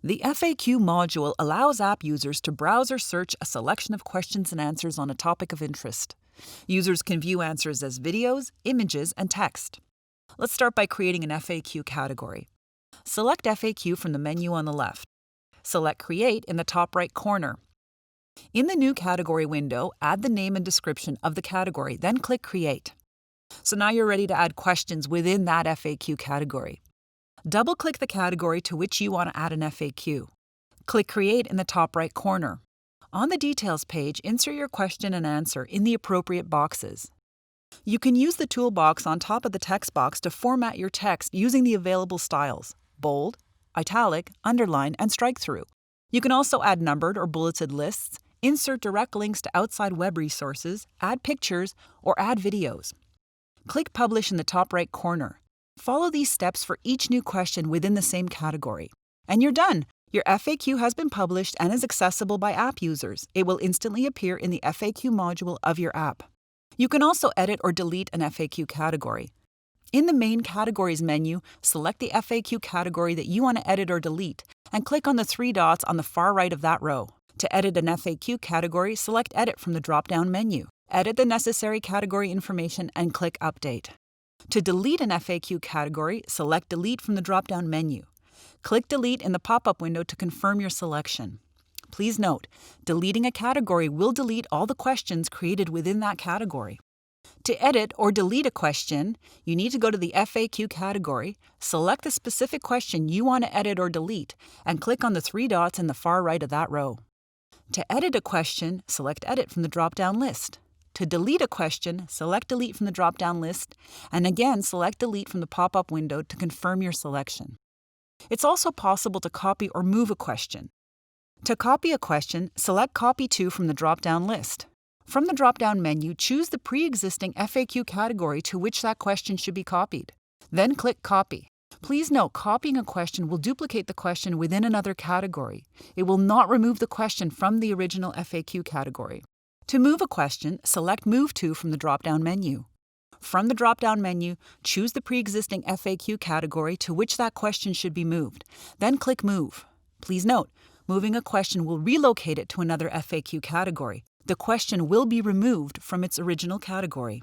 The FAQ module allows app users to browse or search a selection of questions and answers on a topic of interest. Users can view answers as videos, images, and text. Let's start by creating an FAQ category. Select FAQ from the menu on the left. Select Create in the top right corner. In the new category window, add the name and description of the category, then click Create. So now you're ready to add questions within that FAQ category. Double-click the category to which you want to add an FAQ. Click Create in the top right corner. On the Details page, insert your question and answer in the appropriate boxes. You can use the toolbox on top of the text box to format your text using the available styles: bold, italic, underline, and strike-through. You can also add numbered or bulleted lists, insert direct links to outside web resources, add pictures, or add videos. Click Publish in the top right corner. Follow these steps for each new question within the same category. And you're done! Your FAQ has been published and is accessible by app users. It will instantly appear in the FAQ module of your app. You can also edit or delete an FAQ category. In the Main Categories menu, select the FAQ category that you want to edit or delete, and click on the three dots on the far right of that row. To edit an FAQ category, select Edit from the drop-down menu. Edit the necessary category information and click Update. To delete an FAQ category, select Delete from the drop-down menu. Click Delete in the pop-up window to confirm your selection. Please note, deleting a category will delete all the questions created within that category. To edit or delete a question, you need to go to the FAQ category, select the specific question you want to edit or delete, and click on the three dots in the far right of that row. To edit a question, select Edit from the drop-down list. To delete a question, select Delete from the drop-down list, and again select Delete from the pop-up window to confirm your selection. It's also possible to copy or move a question. To copy a question, select Copy To from the drop-down list. From the drop-down menu, choose the pre-existing FAQ category to which that question should be copied. Then click Copy. Please note, copying a question will duplicate the question within another category. It will not remove the question from the original FAQ category. To move a question, select Move To from the drop-down menu. From the drop-down menu, choose the pre-existing FAQ category to which that question should be moved. Then click Move. Please note, moving a question will relocate it to another FAQ category. The question will be removed from its original category.